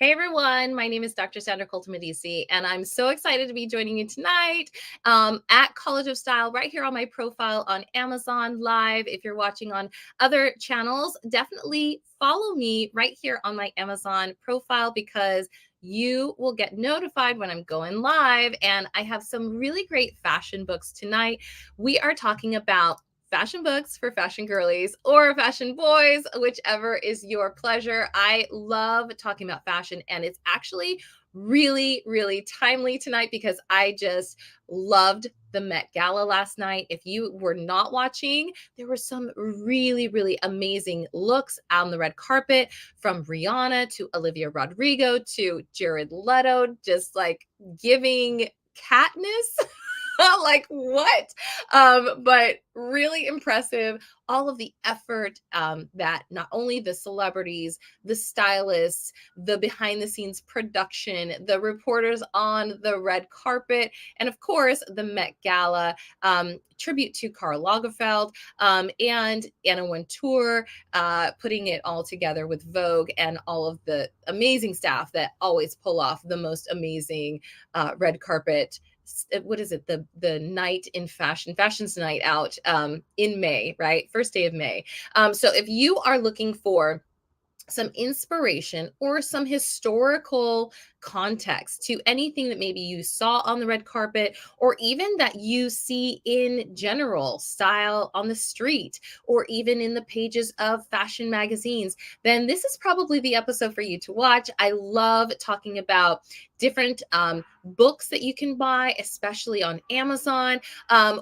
Hey everyone, my name is Dr. Sandra Colton-Medici, and I'm so excited to be joining you tonight at College of Style right here on my profile on Amazon Live. If you're watching on other channels, definitely follow me right here on my Amazon profile because you will get notified when I'm going live. And I have some really great fashion books tonight. We are talking about fashion books for fashion girlies or fashion boys, whichever is your pleasure. I love talking about fashion, and it's actually really timely tonight because I just loved the Met Gala last night. If you were not watching, there were some really amazing looks on the red carpet, from Rihanna to Olivia Rodrigo to Jared Leto, just like giving Katniss like what? But really impressive. All of the effort that not only the celebrities, the stylists, the behind the scenes production, the reporters on the red carpet, and of course the Met Gala tribute to Karl Lagerfeld and Anna Wintour, putting it all together with Vogue and all of the amazing staff that always pull off the most amazing red carpet. What is it, the night in fashion's night out in May, right? First day of May. So if you are looking for some inspiration or some historical context to anything that maybe you saw on the red carpet, or even that you see in general style on the street, or even in the pages of fashion magazines, then this is probably the episode for you to watch. I love talking about different books that you can buy, especially on Amazon,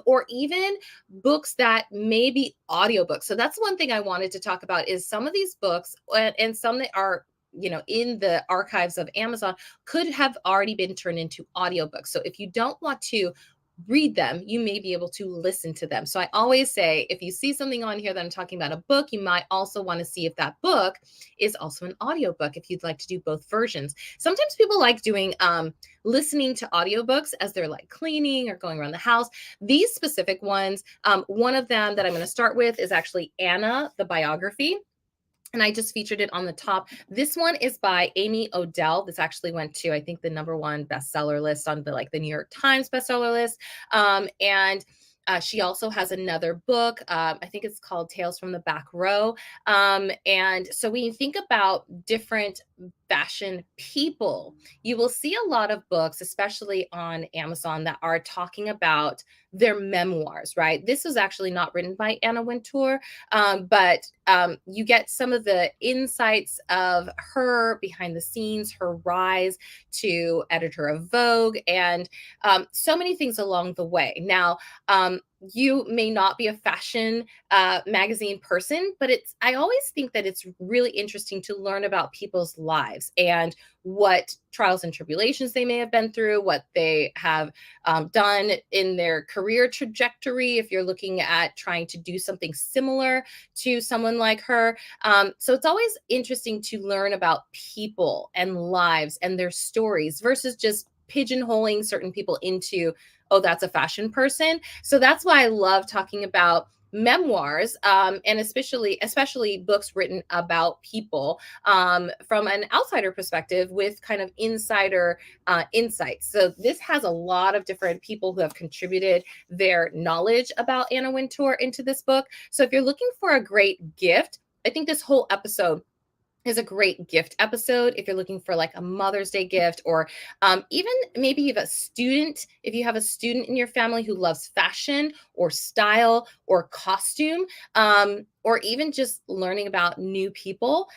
or even books that may be audiobooks. So that's one thing I wanted to talk about is some of these books and some that are in the archives of Amazon could have already been turned into audiobooks. So if you don't want to read them, you may be able to listen to them. So I always say, if you see something on here that I'm talking about a book, you might also want to see if that book is also an audiobook, if you'd like to do both versions. Sometimes people like doing listening to audiobooks as they're like cleaning or going around the house. These specific ones, one of them that I'm going to start with is actually Anna, the biography. And I just featured it on the top. This one is by Amy Odell. This actually went to, I think, the #1 bestseller list on the New York Times bestseller list. And she also has another book. I think it's called Tales from the Back Row. And so when you think about different fashion people, you will see a lot of books, especially on Amazon, that are talking about their memoirs, right? This was actually not written by Anna Wintour, but you get some of the insights of her behind the scenes, her rise to editor of Vogue, and so many things along the way. Now, you may not be a fashion magazine person, but I always think that it's really interesting to learn about people's lives and what trials and tribulations they may have been through, what they have done in their career trajectory, if you're looking at trying to do something similar to someone like her. So it's always interesting to learn about people and lives and their stories versus just pigeonholing certain people into, oh, that's a fashion person. So that's why I love talking about memoirs, and especially books written about people from an outsider perspective with kind of insider insights. So this has a lot of different people who have contributed their knowledge about Anna Wintour into this book. So if you're looking for a great gift, I think this whole episode is a great gift episode if you're looking for like a Mother's Day gift, or even maybe you have a student, if you have a student in your family who loves fashion or style or costume, or even just learning about new people,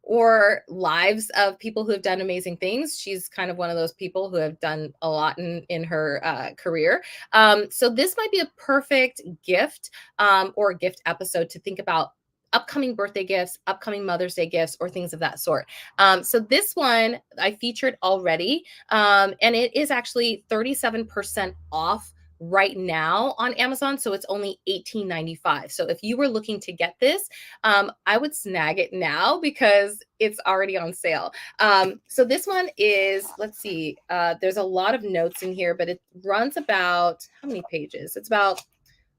or lives of people who have done amazing things. She's kind of one of those people who have done a lot in her career. So this might be a perfect gift or gift episode to think about upcoming birthday gifts, upcoming Mother's Day gifts, or things of that sort. So this one I featured already, and it is actually 37% off right now on Amazon. So it's only $18.95. So if you were looking to get this, I would snag it now because it's already on sale. So this one is, let's see, there's a lot of notes in here, but it runs about, how many pages? It's about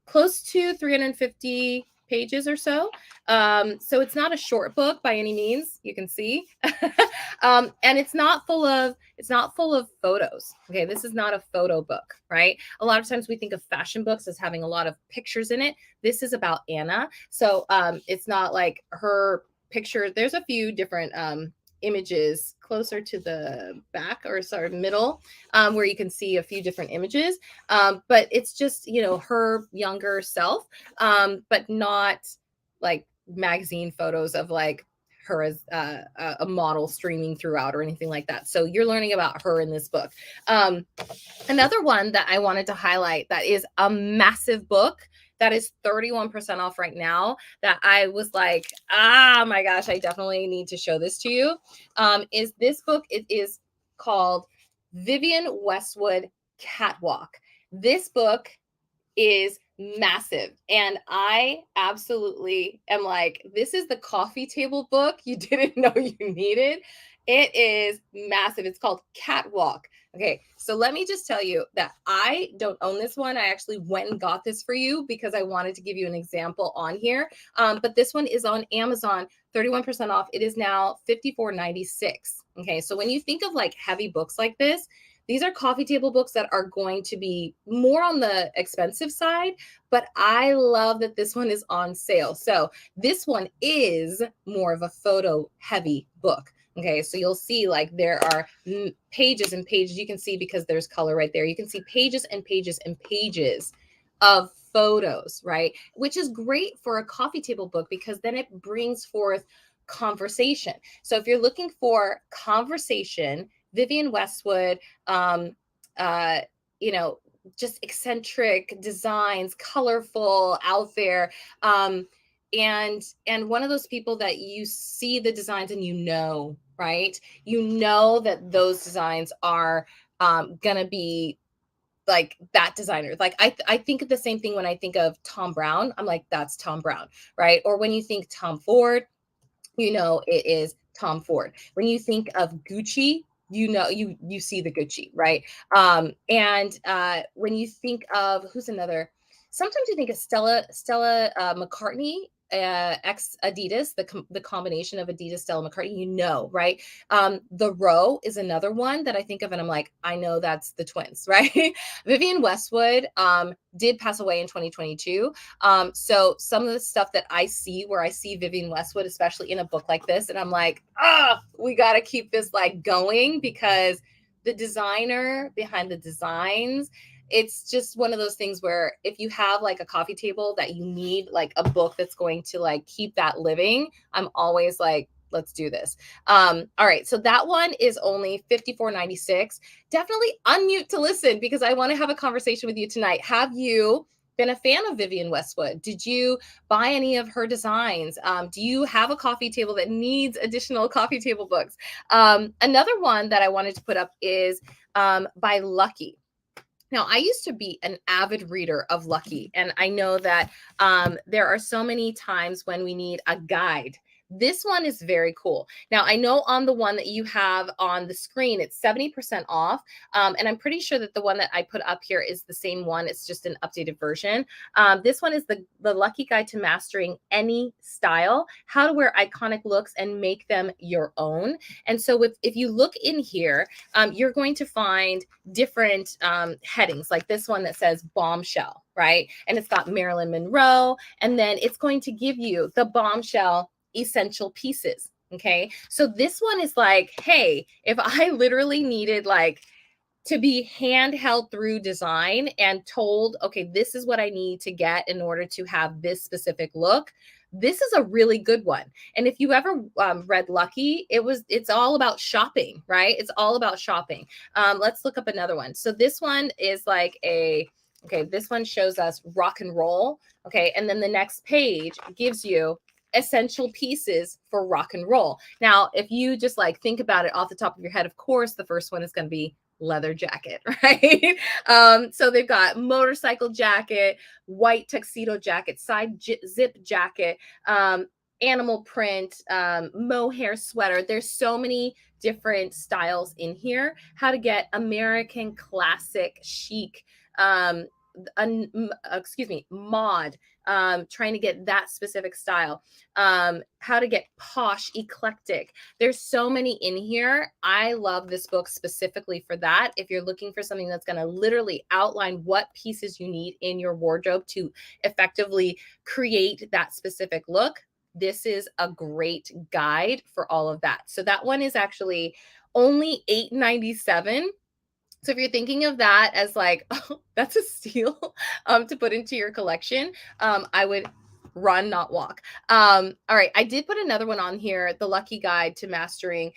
close to 350 pages or so. So it's not a short book by any means, you can see. And it's not full of photos. Okay, this is not a photo book, right? A lot of times we think of fashion books as having a lot of pictures in it. This is about Anna. So it's not like her picture. There's a few different images closer to the back, or sorry, middle, where you can see a few different images. But it's just, you know, her younger self, but not like magazine photos of like her as a model streaming throughout or anything like that. So you're learning about her in this book. Another one that I wanted to highlight that is a massive book that is 31% off right now, that I was like, ah, my gosh, I definitely need to show this to you, is this book. It is called Vivienne Westwood Catwalk. This book is massive, and I absolutely am like, this is the coffee table book you didn't know you needed. It is massive. It's called Catwalk. Okay, so let me just tell you that I don't own this one. I actually went and got this for you because I wanted to give you an example on here. But this one is on Amazon, 31% off. It is now $54.96. Okay, so when you think of like heavy books like this, these are coffee table books that are going to be more on the expensive side, but I love that this one is on sale. So this one is more of a photo heavy book. Okay, so you'll see like there are pages and pages. You can see because there's color right there. You can see pages and pages and pages of photos, right? Which is great for a coffee table book because then it brings forth conversation. So if you're looking for conversation, Vivienne Westwood, um, uh, you know, just eccentric designs, colorful, out there. And one of those people that you see the designs and you know, right? You know that those designs are gonna be like that designer. Like I think of the same thing when I think of Tom Brown. I'm like, that's Tom Brown, right? Or when you think Tom Ford, you know it is Tom Ford. When you think of Gucci, you know you see the Gucci, right? And when you think of who's another, sometimes you think of Stella McCartney. Ex Adidas, the combination of Adidas, Stella McCartney, you know, right? The Row is another one that I think of, and I'm like, I know that's the twins, right? Vivienne Westwood did pass away in 2022. So some of the stuff that I see, where I see Vivienne Westwood, especially in a book like this, and I'm like, we got to keep this like going because the designer behind the designs, it's just one of those things where if you have like a coffee table that you need like a book that's going to like keep that living, I'm always like, let's do this. All right, so that one is only $54.96. Definitely unmute to listen because I want to have a conversation with you tonight. Have you been a fan of Vivienne Westwood? Did you buy any of her designs? Do you have a coffee table that needs additional coffee table books? Another one that I wanted to put up is by Lucky. Now, I used to be an avid reader of Lucky, and I know that there are so many times when we need a guide. This one is very cool. Now, I know on the one that you have on the screen, it's 70% off. And I'm pretty sure that the one that I put up here is the same one. It's just an updated version. This one is the Lucky Guide to Mastering Any Style, How to Wear Iconic Looks and Make Them Your Own. And so if you look in here, you're going to find different headings, like this one that says bombshell, right? And it's got Marilyn Monroe, and then it's going to give you the bombshell essential pieces. Okay, so this one is like, hey, if I literally needed like to be handheld through design and told, okay, this is what I need to get in order to have this specific look, this is a really good one. And if you ever read Lucky, it's all about shopping, right? It's all about shopping. Let's look up another one. So this one is like okay, this one shows us rock and roll. Okay, and then the next page gives you essential pieces for rock and roll. Now, if you just like think about it off the top of your head, of course, the first one is going to be leather jacket, right? So they've got motorcycle jacket, white tuxedo jacket, side zip jacket, animal print, mohair sweater. There's so many different styles in here. How to get American classic chic mod, trying to get that specific style, how to get posh, eclectic. There's so many in here. I love this book specifically for that. If you're looking for something that's going to literally outline what pieces you need in your wardrobe to effectively create that specific look, this is a great guide for all of that. So that one is actually only $8.97. So if you're thinking of that as like, oh, that's a steal to put into your collection, I would run, not walk. All right, I did put another one on here, The Lucky Guide to Mastering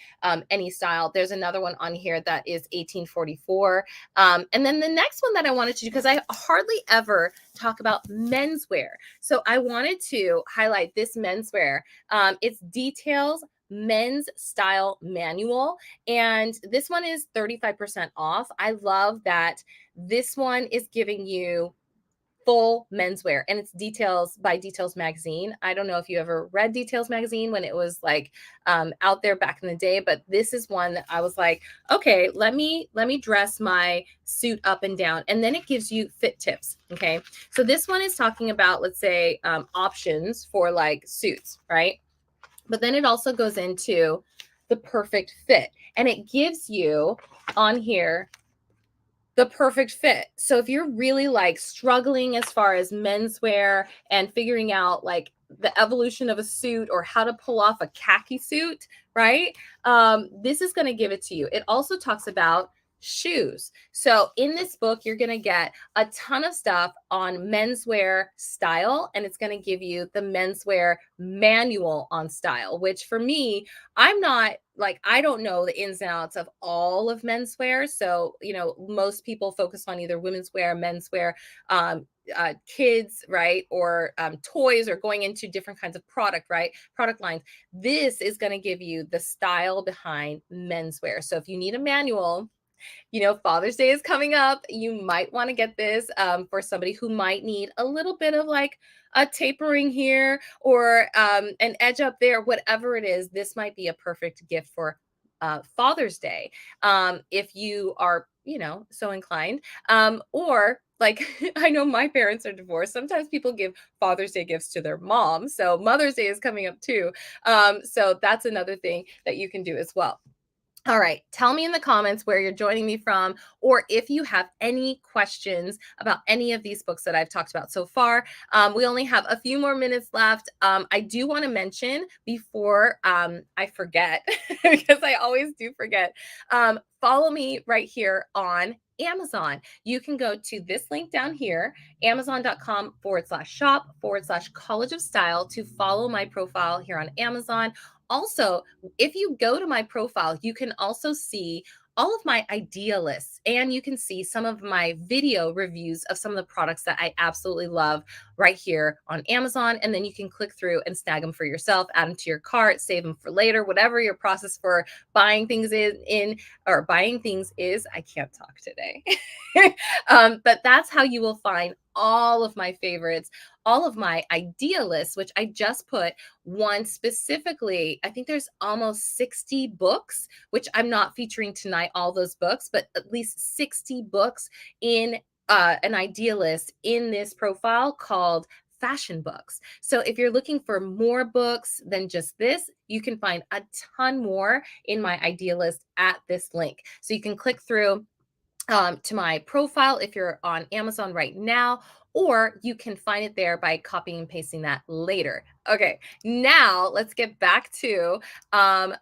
Any Style. There's another one on here that is 1844. And then the next one that I wanted to do, because I hardly ever talk about menswear. So I wanted to highlight this menswear. It's Details Men's Style Manual, and this one is 35% off. I love that this one is giving you full menswear, and it's Details by Details Magazine. I don't know if you ever read Details Magazine when it was like out there back in the day, but this is one that I was like, okay, let me dress my suit up and down, and then it gives you fit tips. Okay, so this one is talking about, let's say, options for like suits, right? But then it also goes into the perfect fit, and it gives you on here the perfect fit. So if you're really like struggling as far as menswear and figuring out like the evolution of a suit or how to pull off a khaki suit, right? This is going to give it to you. It also talks about shoes. So in this book, you're going to get a ton of stuff on menswear style, and it's going to give you the menswear manual on style, which for me, I'm not like, I don't know the ins and outs of all of menswear. So, you know, most people focus on either women's wear, menswear, kids, right? Or toys, or going into different kinds of product, right? Product lines. This is going to give you the style behind menswear. So if you need a manual, you know, Father's Day is coming up. You might want to get this for somebody who might need a little bit of like a tapering here or an edge up there, whatever it is. This might be a perfect gift for Father's Day if you are, you know, so inclined. Or like, I know my parents are divorced. Sometimes people give Father's Day gifts to their mom. So Mother's Day is coming up too. So that's another thing that you can do as well. All right. Tell me in the comments where you're joining me from, or if you have any questions about any of these books that I've talked about so far. We only have a few more minutes left. I do want to mention before I forget, because I always do forget, follow me right here on Amazon. You can go to this link down here, amazon.com/shop/College of Style, to follow my profile here on Amazon. Also, if you go to my profile, you can also see all of my idea lists, and you can see some of my video reviews of some of the products that I absolutely love right here on Amazon. And then you can click through and snag them for yourself, add them to your cart, save them for later, whatever your process for buying things is. I can't talk today. But that's how you will find all of my favorites, all of my idea lists, which I just put one specifically. I think there's almost 60 books, which I'm not featuring tonight, all those books, but at least 60 books in an idea list in this profile called fashion books. So if you're looking for more books than just this, you can find a ton more in my idea list at this link. So you can click through to my profile if you're on Amazon right now, or you can find it there by copying and pasting that later. Okay, now let's get back to the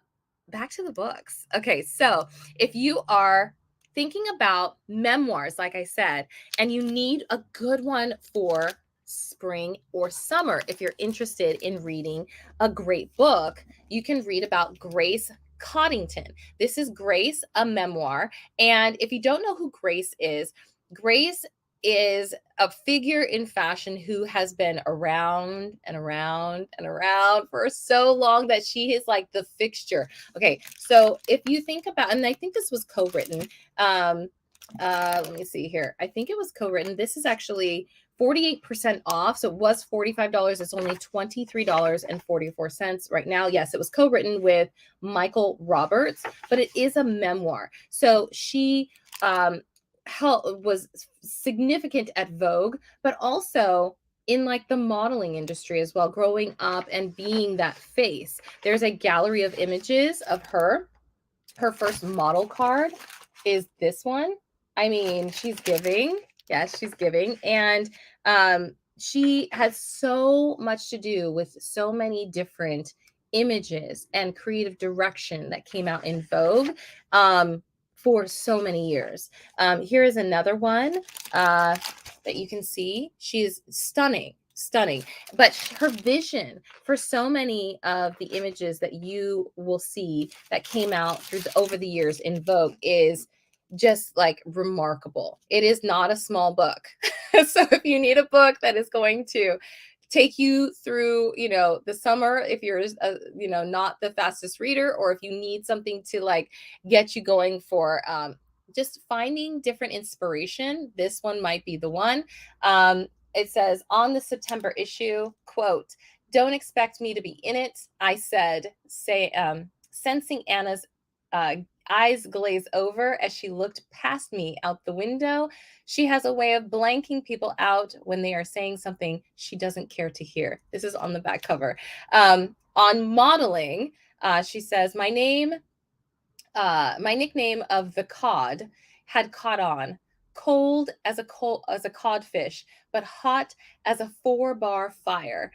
books. Okay, so if you are thinking about memoirs, like I said, and you need a good one for spring or summer, if you're interested in reading a great book, you can read about Grace Coddington. This is Grace, a memoir. And if you don't know who Grace is a figure in fashion who has been around and around and around for so long that she is like the fixture. Okay, so if you think about, and I think this was co-written, let me see here. I think it was co-written. This is actually 48% off. So it was $45. It's only $23.44 right now. Yes, it was co-written with Michael Roberts, but it is a memoir. So she was significant at Vogue, but also in like the modeling industry as well, growing up and being that face. There's a gallery of images of her. Her first model card is this one. I mean, she's giving. Yes, she's giving. And she has so much to do with so many different images and creative direction that came out in Vogue for so many years. Here is another one that you can see. She is stunning, stunning. But her vision for so many of the images that you will see that came out over the years in Vogue is just like remarkable. It is not a small book. So if you need a book that is going to take you through, the summer, if you're, not the fastest reader, or if you need something to like get you going for just finding different inspiration, this one might be the one. It says on the September issue, quote, "Don't expect me to be in it," I said, sensing Anna's eyes glaze over as she looked past me out the window. She has a way of blanking people out when they are saying something she doesn't care to hear. This is on the back cover. On modeling, she says, my nickname of the cod had caught on. Cold as a codfish, but hot as a 4-bar fire.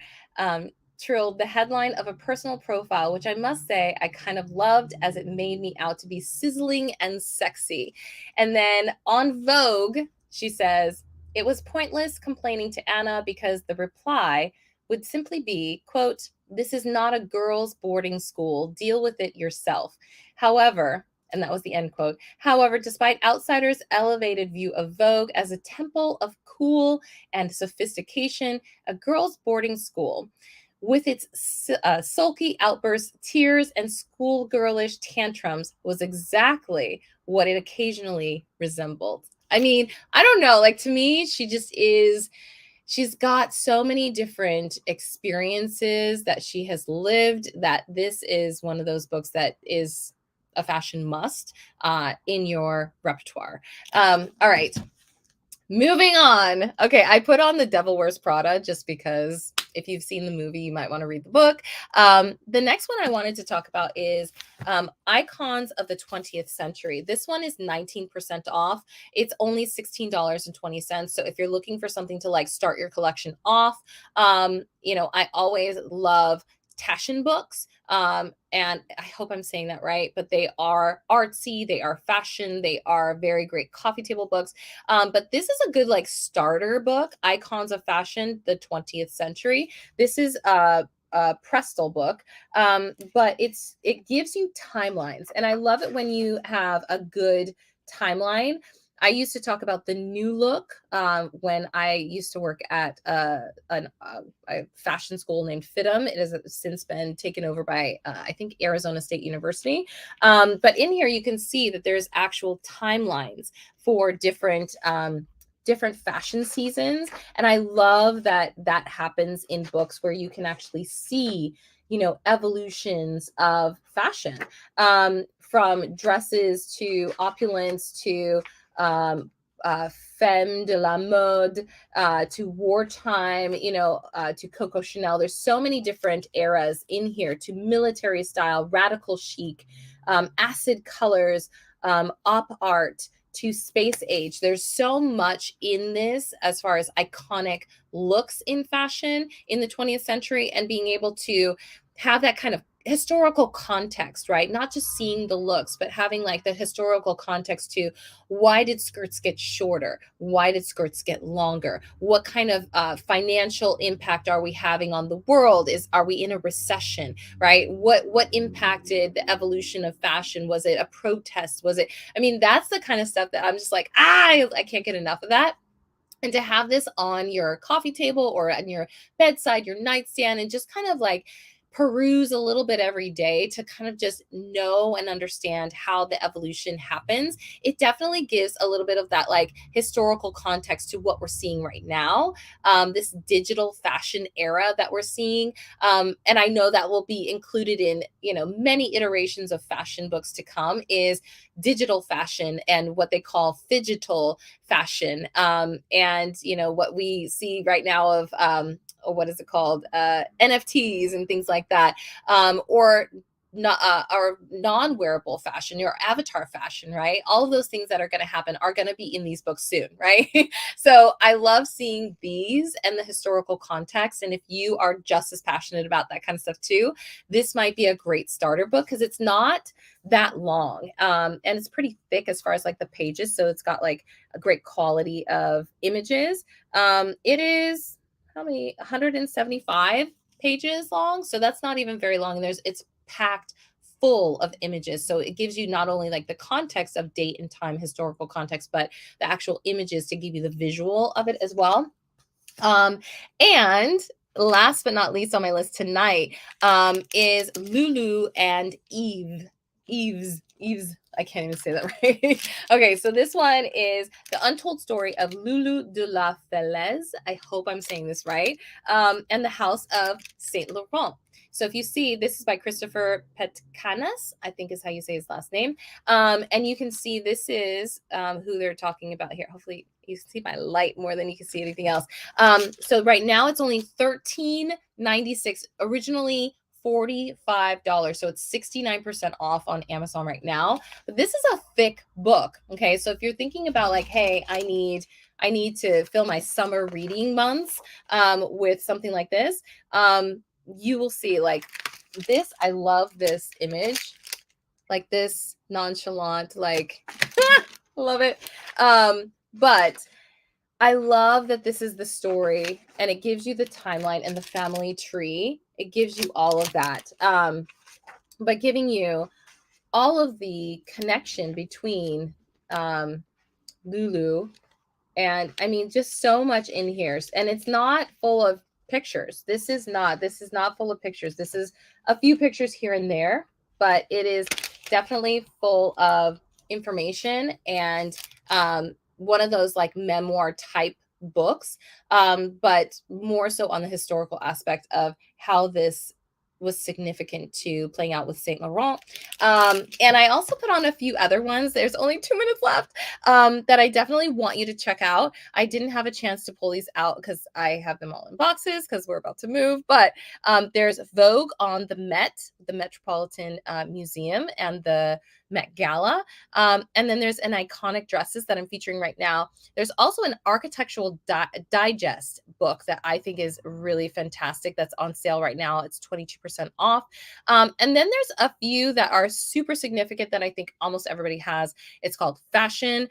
Trilled the headline of a personal profile, which I must say I kind of loved, as it made me out to be sizzling and sexy. And then on Vogue, she says, it was pointless complaining to Anna because the reply would simply be, quote, "This is not a girls' boarding school. Deal with it yourself." However, and that was the end quote. However, despite outsiders' elevated view of Vogue as a temple of cool and sophistication, a girls' boarding school with its sulky outbursts, tears, and schoolgirlish tantrums was exactly what it occasionally resembled. I mean, I don't know. Like, to me, she just is. She's got so many different experiences that she has lived, that this is one of those books that is a fashion must in your repertoire. All right. Moving on. Okay, I put on The Devil Wears Prada just because if you've seen the movie, you might want to read the book. The next one I wanted to talk about is Icons of the 20th Century. This one is 19% off. It's only $16.20. So if you're looking for something to like start your collection off, I always love Taschen books. And I hope I'm saying that right, but they are artsy, they are fashion, they are very great coffee table books. But this is a good like starter book, Icons of Fashion, the 20th Century. This is a Prestel book, but it gives you timelines, and I love it when you have a good timeline. I used to talk about the new look when I used to work at a fashion school named FITM. It has since been taken over by, I think, Arizona State University. But in here, you can see that there's actual timelines for different fashion seasons. And I love that that happens in books where you can actually see, evolutions of fashion, from dresses to opulence to femme de la mode, to wartime, to Coco Chanel. There's so many different eras in here, to military style, radical chic, acid colors, op art, to space age. There's so much in this as far as iconic looks in fashion in the 20th century, and being able to have that kind of historical context, right? Not just seeing the looks, but having like the historical context to why did skirts get shorter? Why did skirts get longer? What kind of financial impact are we having on the world? Are we in a recession, right? What impacted the evolution of fashion? Was it a protest? I mean, that's the kind of stuff that I'm just like, I can't get enough of that. And to have this on your coffee table or on your bedside, your nightstand, and just kind of like peruse a little bit every day to kind of just know and understand how the evolution happens, it definitely gives a little bit of that like historical context to what we're seeing right now, this digital fashion era that we're seeing. And I know that will be included in, many iterations of fashion books to come, is digital fashion and what they call phygital fashion, and what we see right now of what is it called, NFTs and things like that, or not, or non-wearable fashion, or avatar fashion, right? All of those things that are going to happen are going to be in these books soon, right? So I love seeing these and the historical context. And if you are just as passionate about that kind of stuff too, this might be a great starter book because it's not that long, and it's pretty thick as far as like the pages. So it's got like a great quality of images. It is how many 175 pages long, so that's not even very long. And it's packed full of images, so it gives you not only like the context of date and time, historical context, but the actual images to give you the visual of it as well. And last but not least on my list tonight is Lulu and Eve's. I can't even say that right. Okay, so this one is The Untold Story of Lulu de la Falaise. I hope I'm saying this right. And The House of Saint Laurent. So if you see, this is by Christopher Petcanas, I think is how you say his last name. And you can see this is who they're talking about here. Hopefully you can see my light more than you can see anything else. So right now it's only $13.96. Originally $45. So it's 69% off on Amazon right now. But this is a thick book. Okay. So if you're thinking about like, hey, I need to fill my summer reading months with something like this, you will see like this. I love this image, like this nonchalant, like love it. But I love that this is the story and it gives you the timeline and the family tree. It gives you all of that. But giving you all of the connection between Lulu and, I mean, just so much in here. And it's not full of pictures. This is not full of pictures. This is a few pictures here and there, but it is definitely full of information and one of those like memoir type books, but more so on the historical aspect of how this was significant to playing out with Saint Laurent. And I also put on a few other ones. There's only 2 minutes left that I definitely want you to check out. I didn't have a chance to pull these out because I have them all in boxes because we're about to move. But there's Vogue on the Met, the Metropolitan Museum, and the Met Gala. And then there's an iconic dresses that I'm featuring right now. There's also an architectural digest book that I think is really fantastic that's on sale right now. It's 22% off. And then there's a few that are super significant that I think almost everybody has. It's called Fashion.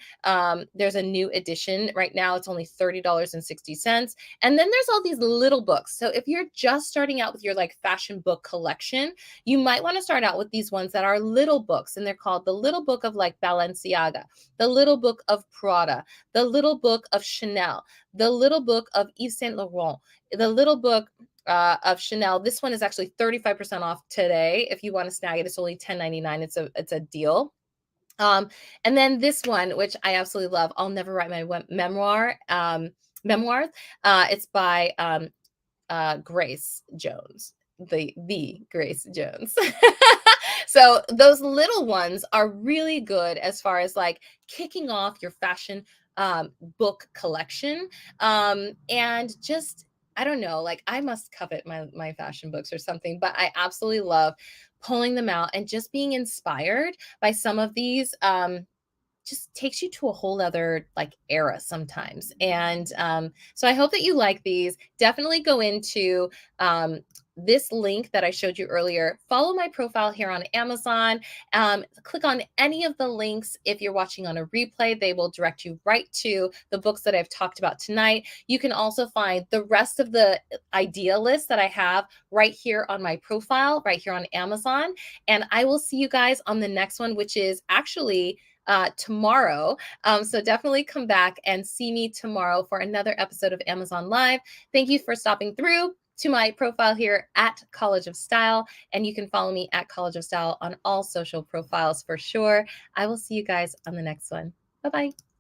There's a new edition right now. It's only $30.60. And then there's all these little books. So if you're just starting out with your like fashion book collection, you might want to start out with these ones that are little books, and they're called the Little Book of like Balenciaga, the Little Book of Prada, the Little Book of Chanel, the Little Book of Yves Saint Laurent, the Little Book of Chanel. This one is actually 35% off today. If you want to snag it, it's only $10.99. It's a deal. And then this one, which I absolutely love, I'll Never Write My Memoir. Memoirs. It's by Grace Jones, the Grace Jones. So those little ones are really good as far as like kicking off your fashion book collection. And just, I don't know, like I must covet my fashion books or something, but I absolutely love pulling them out and just being inspired by some of these. Just takes you to a whole other like era sometimes. And so I hope that you like these. Definitely go into this link that I showed you earlier. Follow my profile here on Amazon. Click on any of the links. If you're watching on a replay, they will direct you right to the books that I've talked about tonight. You can also find the rest of the idea list that I have right here on my profile, right here on Amazon. And I will see you guys on the next one, which is actually tomorrow. So definitely come back and see me tomorrow for another episode of Amazon Live. Thank you for stopping through to my profile here at College of Style. And you can follow me at College of Style on all social profiles for sure. I will see you guys on the next one. Bye-bye.